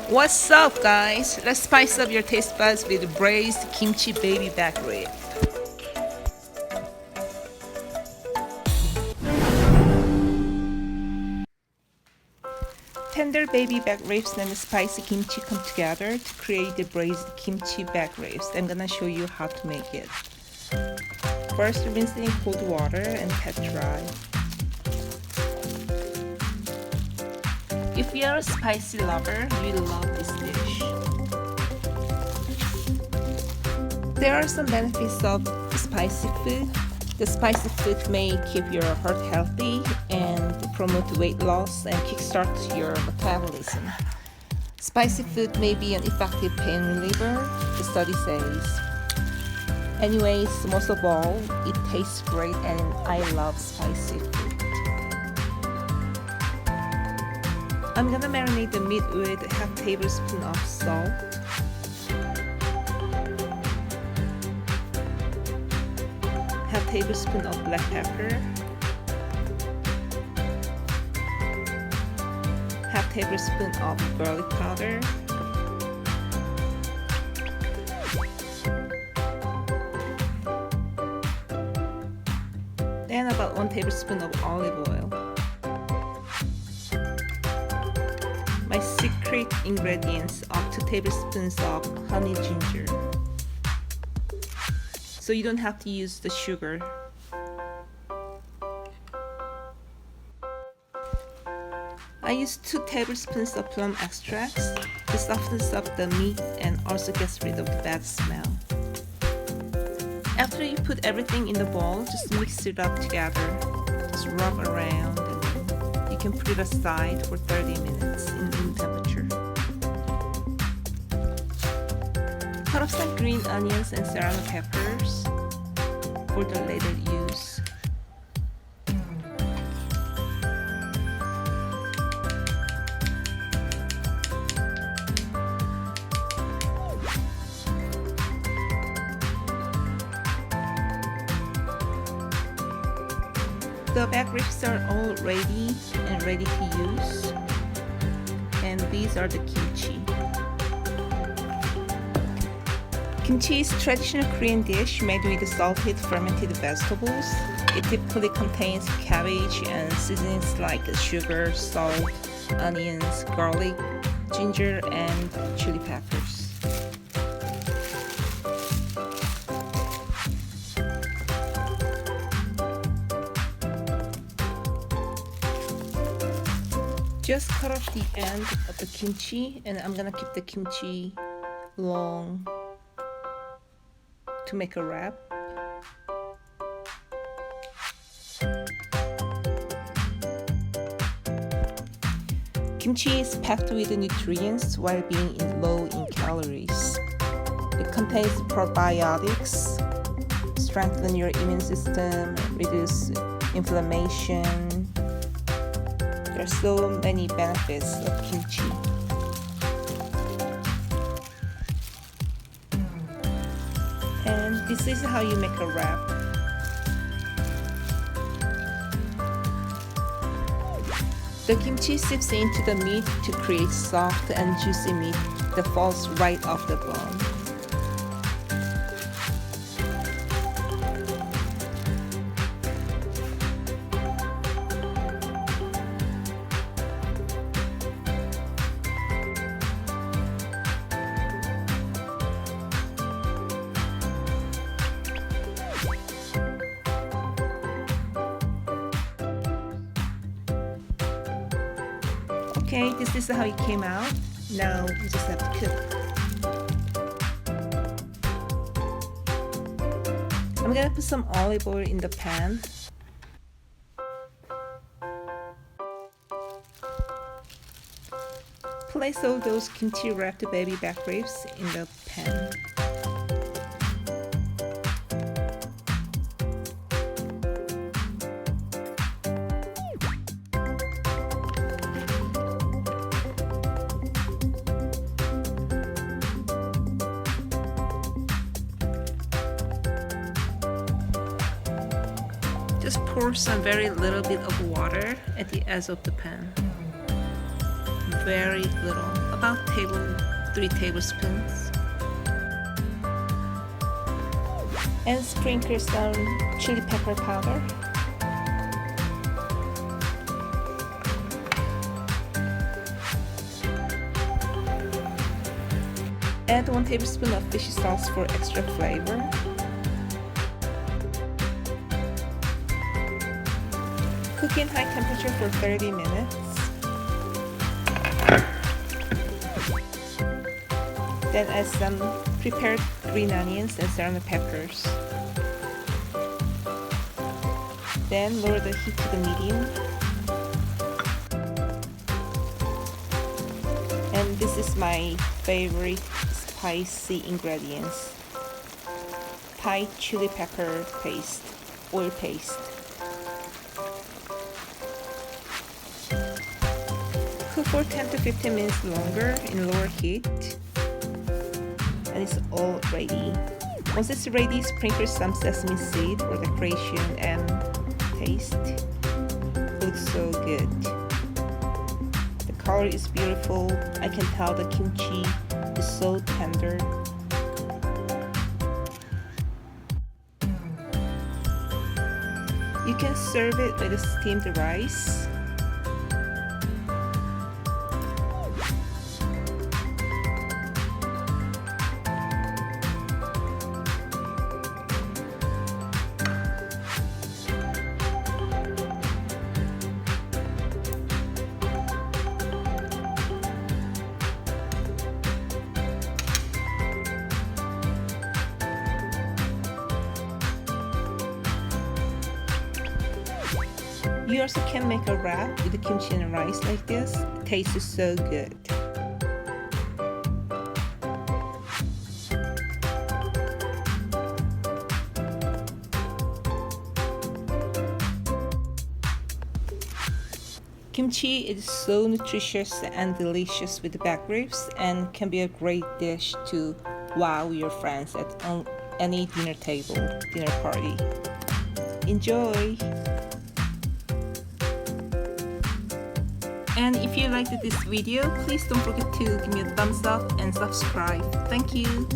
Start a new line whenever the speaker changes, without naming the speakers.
What's up, guys? Let's spice up your taste buds with braised kimchi baby back rib. Tender baby back ribs and spicy kimchi come together to create the braised kimchi back ribs. I'm gonna show you how to make it. First, rinse it in cold water and pat dry. If you're a spicy lover, you'll love this dish. There are some benefits of spicy food. The spicy food may keep your heart healthy and promote weight loss and kickstart your metabolism. Spicy food may be an effective pain reliever, the study says. Anyways, most of all, it tastes great and I love spicy food. I'm gonna marinate the meat with half tablespoon of salt, half tablespoon of black pepper, half tablespoon of garlic powder, and about 1 tablespoon of olive oil. My secret ingredients are 2 tablespoons of honey ginger. So you don't have to use the sugar. I use 2 tablespoons of plum extracts. It softens up the meat and also gets rid of the bad smell. After you put everything in the bowl, just mix it up together. Just rub around and then you can put it aside for 30 minutes in room temperature. Cut off some green onions and serrano peppers for the later use. The back ribs are all ready and ready to use, and these are the kimchi. Kimchi is a traditional Korean dish made with salted fermented vegetables. It typically contains cabbage and seasonings like sugar, salt, onions, garlic, ginger, and chili peppers. Just cut off the end of the kimchi, and I'm gonna keep the kimchi long to make a wrap. Kimchi is packed with nutrients while being low in calories. It contains probiotics, strengthen your immune system, reduce inflammation. There are so many benefits of kimchi. And this is how you make a wrap. The kimchi seeps into the meat to create soft and juicy meat that falls right off the bone. Okay, this is how it came out. Now we just have to cook. I'm gonna put some olive oil in the pan. Place all those kimchi wrapped baby back ribs in the pan. Just pour some very little bit of water at the edge of the pan. Very little, about 3 tablespoons. And sprinkle some chili pepper powder. Add 1 tablespoon of fish sauce for extra flavor. Cook in high temperature for 30 minutes. Then add some prepared green onions and serrano peppers. Then lower the heat to the medium. And this is my favorite spicy ingredients. Thai chili pepper paste, oil paste. Cook for 10 to 15 minutes longer in lower heat. And it's all ready. Once it's ready, sprinkle some sesame seed for decoration and taste. Looks so good. The color is beautiful. I can tell the kimchi is so tender. You can serve it with steamed rice. You also can make a wrap with the kimchi and rice like this. It tastes so good. Kimchi is so nutritious and delicious with the back ribs and can be a great dish to wow your friends at any dinner party. Enjoy! And if you liked this video, please don't forget to give me a thumbs up and subscribe. Thank you!